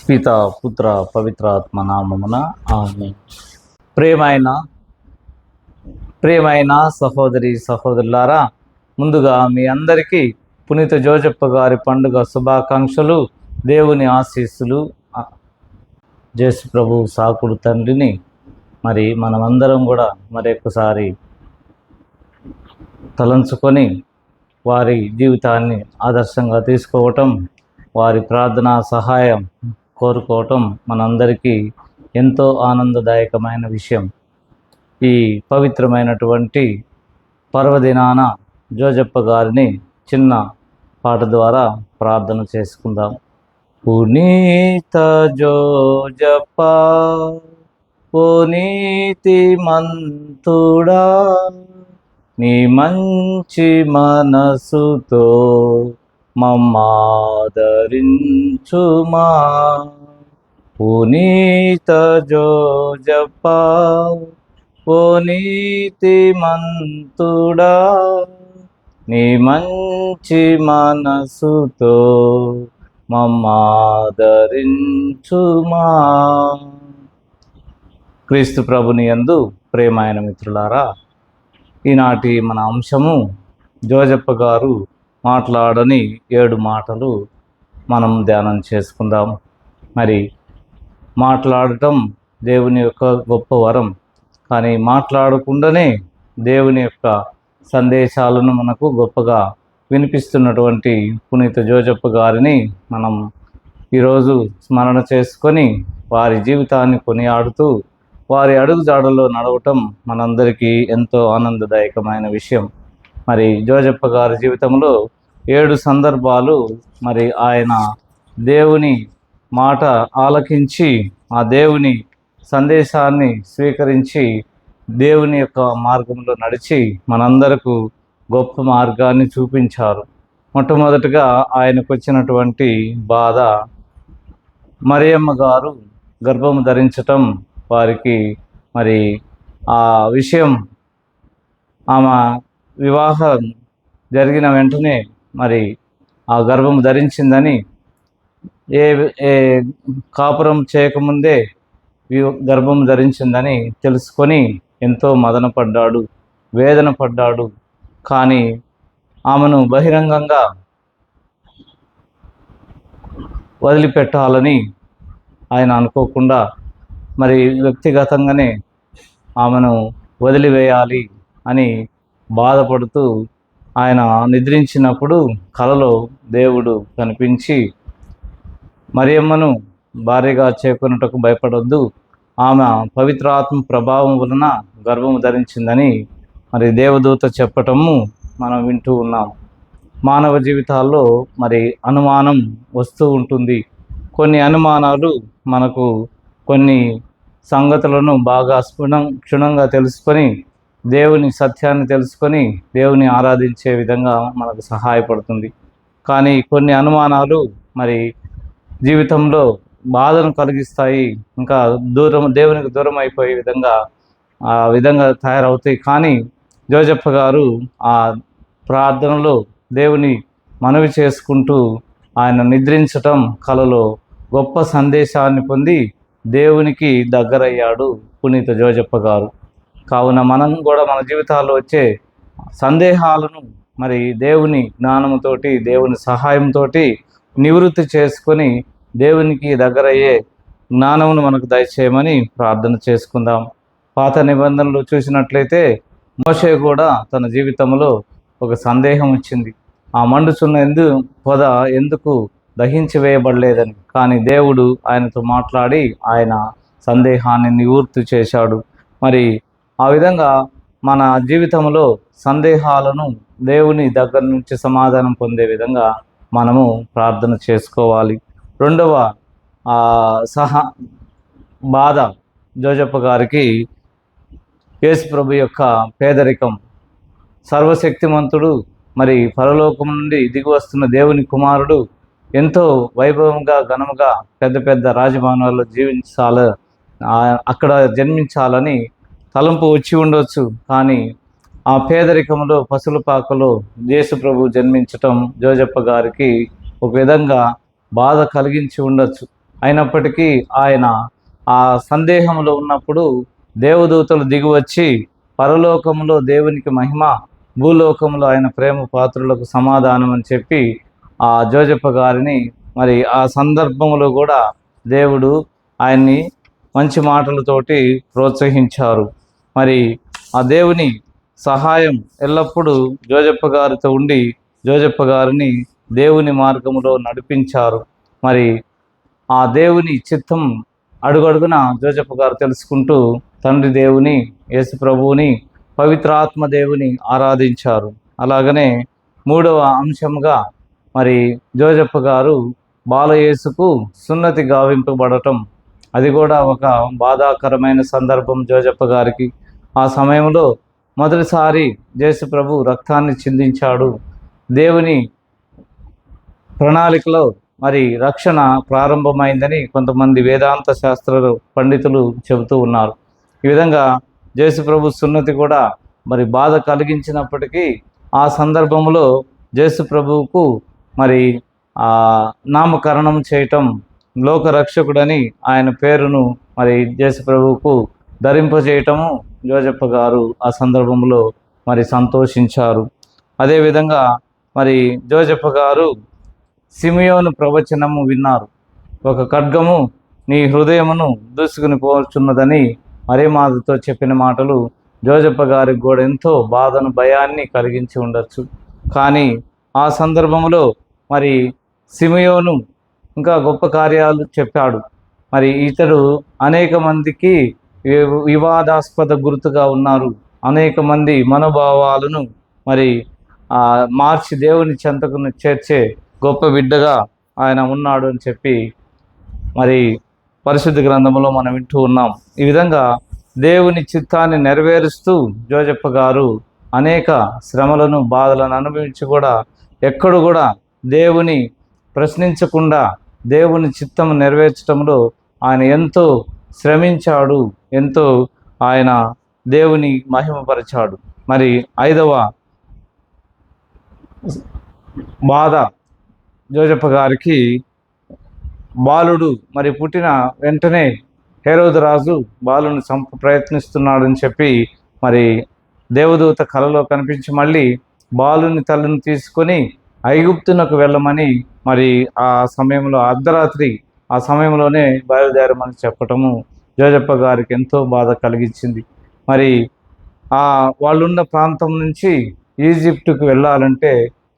పిత పుత్ర పవిత్రాత్మ నామమున ఆమేన్. ప్రియమైన ప్రియమైన సహోదరి సహోదరులారా, ముందుగా మీ అందరికీ పునీత జోజప్ప గారి పండుగ శుభాకాంక్షలు, దేవుని ఆశీస్సులు. జేసు ప్రభు సాకుడు తండ్రిని మరి మనమందరం కూడా మరొకసారి తలంచుకొని వారి జీవితాన్ని ఆదర్శంగా తీసుకోవటం, వారి ప్రార్థనా సహాయం కోరుకోవటం మనందరికీ ఎంతో ఆనందదాయకమైన విషయం. ఈ పవిత్రమైనటువంటి పర్వదినాన జోజప్ప గారిని చిన్న పాట ద్వారా ప్రార్థన చేసుకుందాం. పునీత జోజప్ప ఓ నీతిమంతుడా, నీ మంచి మనసుతో మమ్మాదరించుమా. పునీత జోజప్ప ఓ నీతిమంతుడా, నీ మంచి మనసుతో మమ్మాదరించుమా. క్రీస్తు ప్రభుని యందు ప్రియమైన మిత్రులారా, ఈనాటి మన అంశము జోజప్ప గారు మాట్లాడని 7 మాటలు మనం ధ్యానం చేసుకుందాం. మరి మాట్లాడటం దేవుని యొక్క గొప్ప వరం, కానీ మాట్లాడకుండానే దేవుని యొక్క సందేశాలను మనకు గొప్పగా వినిపిస్తున్నటువంటి పునీత జోజప్ప గారిని మనం ఈరోజు స్మరణ చేసుకొని వారి జీవితాన్ని కొనియాడుతూ వారి అడుగుజాడల్లో నడవటం మనందరికీ ఎంతో ఆనందదాయకమైన విషయం. మరి జోజప్ప గారి జీవితంలో 7 సందర్భాలు మరి ఆయన దేవుని మాట ఆలకించి ఆ దేవుని సందేశాన్ని స్వీకరించి దేవుని యొక్క మార్గంలో నడిచి మనందరకు గొప్ప మార్గాన్ని చూపించారు. మొట్టమొదటిగా ఆయనకు వచ్చినటువంటి బాధ, మరియమ్మ గారు గర్భము ధరించటం. వారికి మరి ఆ విషయం, ఆమె వివాహం జరిగిన వెంటనే మరి ఆ గర్భం ధరించిందని, ఏ కాపురం చేయకముందే గర్భం ధరించిందని తెలుసుకొని ఎంతో మదన పడ్డాడు, వేదన పడ్డాడు. కానీ ఆమెను బహిరంగంగా వదిలిపెట్టాలని ఆయన అనుకోకుండా మరి వ్యక్తిగతంగానే ఆమెను వదిలివేయాలి అని బాధపడుతూ ఆయన నిద్రించినప్పుడు కలలో దేవుడు కనిపించి, మరియమ్మను భార్యగా చేకొనుటకు భయపడొద్దు, ఆమె పవిత్రాత్మ ప్రభావం వలన గర్భము ధరించిందని మరి దేవదూత చెప్పటము మనం వింటూ ఉన్నాం. మానవ జీవితాల్లో మరి అనుమానం వస్తూ ఉంటుంది. కొన్ని అనుమానాలు మనకు కొన్ని సంగతులను బాగా క్షుణ్ణంగా తెలుసుకొని దేవుని సత్యాన్ని తెలుసుకొని దేవుని ఆరాధించే విధంగా మనకు సహాయపడుతుంది. కానీ కొన్ని అనుమానాలు మరి జీవితంలో బాధను కలిగిస్తాయి, ఇంకా దేవునికి దూరం అయిపోయే విధంగా తయారవుతాయి. కానీ జోజప్ప గారు ఆ ప్రార్థనలో దేవుని మనవి చేసుకుంటూ ఆయన నిద్రించటం, కలలో గొప్ప సందేశాన్ని పొంది దేవునికి దగ్గరయ్యాడు పునీత జోజప్ప గారు. కావున మనం కూడా మన జీవితాల్లో వచ్చే సందేహాలను మరి దేవుని జ్ఞానంతోటి, దేవుని సహాయంతో నివృత్తి చేసుకొని దేవునికి దగ్గరయ్యే జ్ఞానమును మనకు దయచేయమని ప్రార్థన చేసుకుందాం. పాత నిబంధనలు చూసినట్లయితే మోషే కూడా తన జీవితంలో ఒక సందేహం వచ్చింది. ఆ మండుచున్న పొద ఎందుకు దహించి వేయబడలేదని. కానీ దేవుడు ఆయనతో మాట్లాడి ఆయన సందేహాన్ని నివృత్తి చేశాడు. మరి ఆ విధంగా మన జీవితంలో సందేహాలను దేవుని దగ్గర నుంచి సమాధానం పొందే విధంగా మనము ప్రార్థన చేసుకోవాలి. రెండవ బాధ జోజప్ప గారికి యేసు ప్రభు యొక్క పేదరికం. సర్వశక్తిమంతుడు, మరి పరలోకం నుండి దిగి వస్తున్న దేవుని కుమారుడు ఎంతో వైభవంగా ఘనముగా పెద్ద పెద్ద రాజభవనాల్లో అక్కడ జన్మించాలని తలంపు వచ్చి ఉండొచ్చు. కానీ ఆ పేదరికంలో పసులపాకలో యేసు ప్రభు జన్మించటం జోజప్ప గారికి ఒక విధంగా బాధ కలిగించి ఉండొచ్చు. అయినప్పటికీ ఆయన ఆ సందేహంలో ఉన్నప్పుడు దేవదూతలు దిగివచ్చి పరలోకంలో దేవునికి మహిమ, భూలోకంలో ఆయన ప్రేమ పాత్రులకు సమాధానం అని చెప్పి ఆ జోజప్ప గారిని మరి ఆ సందర్భంలో కూడా దేవుడు ఆయన్ని మంచి మాటలతోటి ప్రోత్సహించారు. మరి ఆ దేవుని సహాయం ఎల్లప్పుడూ జోజప్ప గారితో ఉండి జోజప్ప గారిని దేవుని మార్గంలో నడిపించారు. మరి ఆ దేవుని చిత్తం అడుగడుగున జోజప్ప గారు తెలుసుకుంటూ తండ్రి దేవుని, యేసు ప్రభువుని, పవిత్రాత్మ దేవుని ఆరాధించారు. అలాగనే మూడవ అంశంగా మరి జోజప్ప గారు బాలయేసుకు సున్నతి గావింపబడటం, అది కూడా ఒక బాధాకరమైన సందర్భం జోజప్ప గారికి. ఆ సమయంలో మొదటిసారి యేసు ప్రభు రక్తాన్ని చిందించాడు. దేవుని ప్రణాళికలో మరి రక్షణ ప్రారంభమైందని కొంతమంది వేదాంత శాస్త్ర పండితులు చెబుతూ ఉన్నారు. ఈ విధంగా యేసు ప్రభు సున్నతి కూడా మరి బాధ కలిగించినప్పటికీ ఆ సందర్భంలో యేసు ప్రభువుకు మరి నామకరణం చేయటం, లోకరక్షకుడని ఆయన పేరును మరి యేసు ప్రభువుకు ధరింపజేయటము జోజప్ప గారు ఆ సందర్భంలో మరి సంతోషించారు. అదేవిధంగా మరి జోజప్ప గారు సిమియోను ప్రవచనము విన్నారు. ఒక ఖడ్గము నీ హృదయమును దూసుకుని పోచున్నదని మరేమాతతో చెప్పిన మాటలు జోజప్ప గారికి కూడా ఎంతో బాధను, భయాన్ని కలిగించి ఉండొచ్చు. కానీ ఆ సందర్భంలో మరి సిమియోను ఇంకా గొప్ప కార్యాలు చెప్పాడు. మరి ఇతడు అనేక మందికి వివాదాస్పద గుర్తుగా ఉన్నారు. అనేక మంది మనోభావాలను మరి మార్చి దేవుని చెంతకు చేర్చే గొప్ప బిడ్డగా ఆయన ఉన్నాడు అని చెప్పి మరి పరిశుద్ధ గ్రంథంలో మనం వింటూ ఉన్నాం. ఈ విధంగా దేవుని చిత్తాన్ని నెరవేరుస్తూ జోజప్ప గారు అనేక శ్రమలను, బాధలను అనుభవించి కూడా ఎక్కడు కూడా దేవుని ప్రశ్నించకుండా దేవుని చిత్తం నెరవేర్చడంలో ఆయన ఎంతో శ్రమించాడు, ఎంతో ఆయన దేవుని మహిమపరిచాడు. మరి ఐదవ బాధ జోజప్ప గారికి, బాలుడు మరి పుట్టిన వెంటనే హేరోదు రాజు బాలుని ప్రయత్నిస్తున్నాడని చెప్పి మరి దేవదూత కలలో కనిపించి మళ్ళీ బాలుని తల్లిని తీసుకొని ఐగుప్తునకు వెళ్ళమని మరి ఆ సమయంలో అర్ధరాత్రి ఆ సమయంలోనే బయలుదేరమని చెప్పటము జోజప్ప గారికి ఎంతో బాధ కలిగించింది. మరి వాళ్ళున్న ప్రాంతం నుంచి ఈజిప్టుకు వెళ్ళాలంటే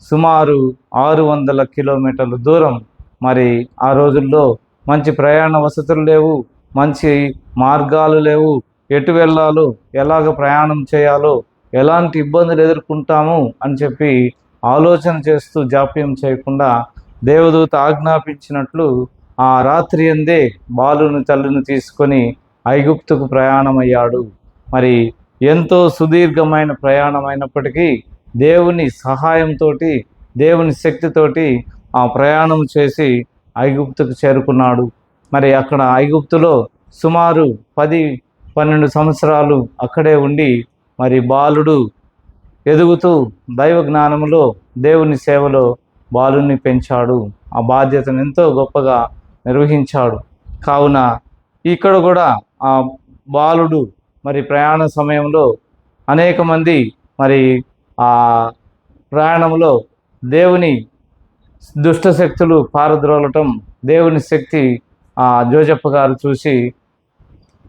సుమారు 600 కిలోమీటర్ల దూరం. మరి ఆ రోజుల్లో మంచి ప్రయాణ వసతులు లేవు, మంచి మార్గాలు లేవు. ఎటు వెళ్ళాలో, ఎలాగ ప్రయాణం చేయాలో, ఎలాంటి ఇబ్బందులు ఎదుర్కొంటాము అని చెప్పి ఆలోచన చేస్తూ జాప్యం చేయకుండా దేవదూత ఆజ్ఞాపించినట్లు ఆ రాత్రి అందే బాలుని తల్లిని తీసుకొని ఐగుప్తుకు ప్రయాణమయ్యాడు. మరి ఎంతో సుదీర్ఘమైన ప్రయాణం అయినప్పటికీ దేవుని సహాయంతో, దేవుని శక్తితోటి ఆ ప్రయాణం చేసి ఐగుప్తుకు చేరుకున్నాడు. మరి అక్కడ ఐగుప్తులో సుమారు 10-12 సంవత్సరాలు అక్కడే ఉండి మరి బాలుడు ఎదుగుతూ దైవ జ్ఞానంలో, దేవుని సేవలో బాలుని పెంచాడు. ఆ బాధ్యతను ఎంతో గొప్పగా నిర్వహించాడు. కావున ఇక్కడ కూడా ఆ బాలుడు మరి ప్రయాణ సమయంలో అనేక మంది మరి ఆ ప్రయాణంలో దేవుని దుష్ట శక్తులు పారద్రోలటం, దేవుని శక్తి జోజప్ప గారు చూసి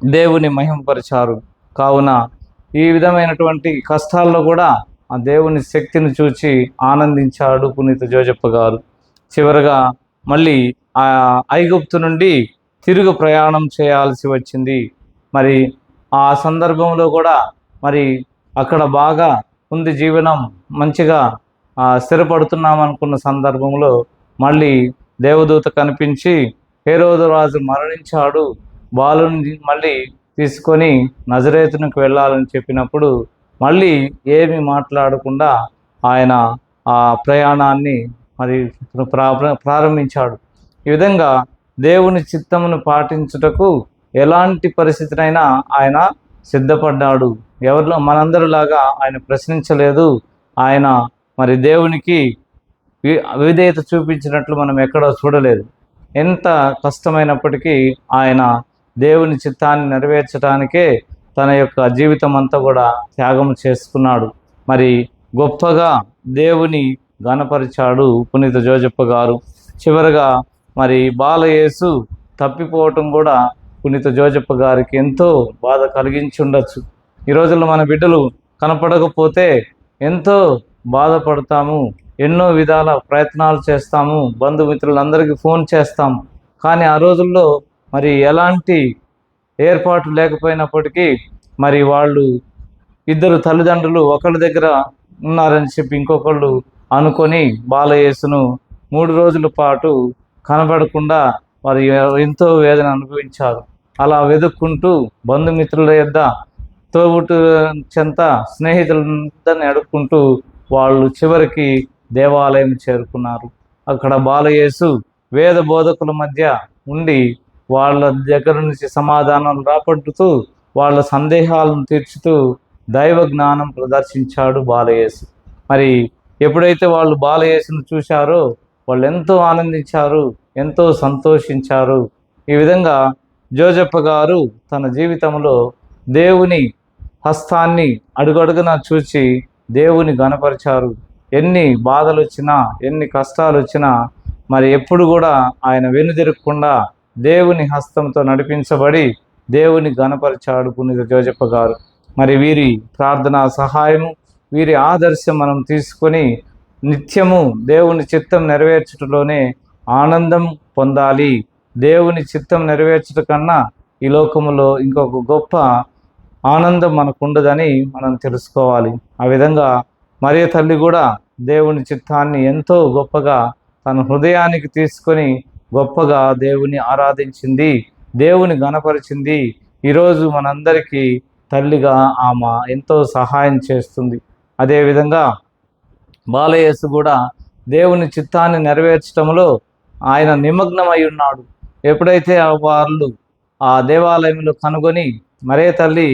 దేవుని మహిమపరిచారు. కావున ఈ విధమైనటువంటి కష్టాల్లో కూడా ఆ దేవుని శక్తిని చూచి ఆనందించాడు పునీత జోజప్ప గారు. చివరగా మళ్ళీ ఆ ఐగుప్తు నుండి తిరుగు ప్రయాణం చేయాల్సి వచ్చింది. మరి ఆ సందర్భంలో కూడా మరి అక్కడ బాగా ఉంది జీవనం, మంచిగా స్థిరపడుతున్నాం అనుకున్న సందర్భంలో మళ్ళీ దేవదూత కనిపించి హేరోదు రాజు మరణించాడు, బాలుని మళ్ళీ తీసుకొని నజరేతునికి వెళ్ళాలని చెప్పినప్పుడు మళ్ళీ ఏమి మాట్లాడకుండా ఆయన ఆ ప్రయాణాన్ని మరి ప్రారంభించాడు. ఈ విధంగా దేవుని చిత్తమును పాటించుటకు ఎలాంటి పరిస్థితినైనా ఆయన సిద్ధపడ్డాడు. ఎవరిలో మనందరిలాగా ఆయన ప్రశ్నించలేదు. ఆయన మరి దేవునికి విధేయత చూపించినట్లు మనం ఎక్కడో చూడలేదు. ఎంత కష్టమైనప్పటికీ ఆయన దేవుని చిత్తాన్ని నెరవేర్చడానికే తన యొక్క జీవితం అంతా కూడా త్యాగం చేసుకున్నాడు. మరి గొప్పగా దేవుని ఘనపరిచాడు పునీత జోజప్ప గారు. చివరగా మరి బాలయేసు తప్పిపోవటం కూడా పునీత జోజప్ప గారికి ఎంతో బాధ కలిగించి ఉండొచ్చు. ఈ రోజుల్లో మన బిడ్డలు కనపడకపోతే ఎంతో బాధపడతాము, ఎన్నో విధాల ప్రయత్నాలు చేస్తాము, బంధుమిత్రులందరికీ ఫోన్ చేస్తాము. కానీ ఆ రోజుల్లో మరి ఎలాంటి ఏర్పాటు లేకపోయినప్పటికీ మరి వాళ్ళు ఇద్దరు తల్లిదండ్రులు ఒకళ్ళ దగ్గర ఉన్నారని చెప్పి ఇంకొకళ్ళు అనుకొని బాలయేసును 3 రోజుల పాటు కనబడకుండా వారు ఎంతో వేదన అనుభవించారు. అలా వెతుక్కుంటూ బంధుమిత్రుల యొద్ద, తోబుట్టు చెంత, స్నేహితులందరినీ అడుక్కుంటూ వాళ్ళు చివరికి దేవాలయం చేరుకున్నారు. అక్కడ బాలయేసు వేద బోధకుల మధ్య ఉండి వాళ్ళ దగ్గర నుంచి సమాధానం రాబట్టుతూ వాళ్ళ సందేహాలను తీర్చుతూ దైవ జ్ఞానం ప్రదర్శించాడు బాలయేసు. మరి ఎప్పుడైతే వాళ్ళు బాలయేసును చూశారో వాళ్ళు ఎంతో ఆనందించారు, ఎంతో సంతోషించారు. ఈ విధంగా జోజప్ప గారు తన జీవితంలో దేవుని హస్తాన్ని అడుగడుగునా చూచి దేవుని ఘనపరిచారు. ఎన్ని బాధలు వచ్చినా, ఎన్ని కష్టాలు వచ్చినా మరి ఎప్పుడు కూడా ఆయన వెనుదిరగకుండా దేవుని హస్తంతో నడిపించబడి దేవుని ఘనపరిచాడు పునీత జోజప్ప గారు. మరి వీరి ప్రార్థనా సహాయము, వీరి ఆదర్శం మనం తీసుకొని నిత్యము దేవుని చిత్తం నెరవేర్చటలోనే ఆనందం పొందాలి. దేవుని చిత్తం నెరవేర్చట కన్నా ఈ లోకములో ఇంకొక గొప్ప ఆనందం మనకు ఉండదని మనం తెలుసుకోవాలి. ఆ విధంగా మరియ తల్లి కూడా దేవుని చిత్తాన్ని ఎంతో గొప్పగా తన హృదయానికి తీసుకొని గొప్పగా దేవుని ఆరాధించింది, దేవుని ఘనపరిచింది. ఈరోజు మనందరికీ తల్లిగా ఆమె ఎంతో సహాయం చేస్తుంది. అదేవిధంగా బాలయేసు కూడా దేవుని చిత్తాన్ని నెరవేర్చడంలో ఆయన నిమగ్నమై ఉన్నాడు. ఎప్పుడైతే వాళ్ళు ఆ దేవాలయంలో కనుగొని మరే తల్లి,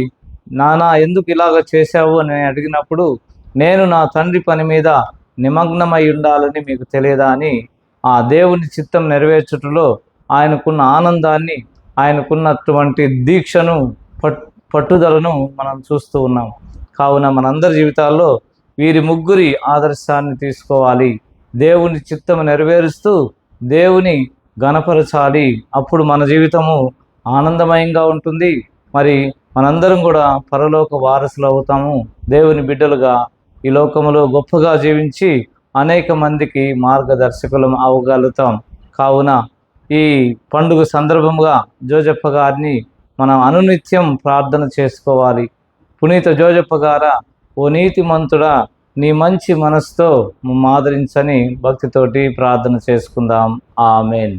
నానా ఎందుకు ఇలాగ చేశావు అని అడిగినప్పుడు, నేను నా తండ్రి పని మీద నిమగ్నమై ఉండాలని మీకు తెలియదా అని ఆ దేవుని చిత్తం నెరవేర్చుటలో ఆయనకున్న ఆనందాన్ని, ఆయనకున్నటువంటి దీక్షను, పట్టుదలను మనం చూస్తూ ఉన్నాం. కావున మనందరి జీవితాల్లో వీరి ముగ్గురి ఆదర్శాన్ని తీసుకోవాలి. దేవుని చిత్తం నెరవేరుస్తూ దేవుని ఘనపరచాలి. అప్పుడు మన జీవితము ఆనందమయంగా ఉంటుంది. మరి మనందరం కూడా పరలోక వారసులు అవుతాము. దేవుని బిడ్డలుగా ఈ లోకములో గొప్పగా జీవించి అనేక మందికి మార్గదర్శకులం అవ్వగలుగుతాం. కావున ఈ పండుగ సందర్భంగా జోజప్ప గారిని మనం అనునిత్యం ప్రార్థన చేసుకోవాలి. పునీత జోజప్ప గారా, ఓ నీతిమంతుడా, నీ మంచి మనసుతో ఆదరించని భక్తితోటి ప్రార్థన చేసుకుందాం. ఆమేన్.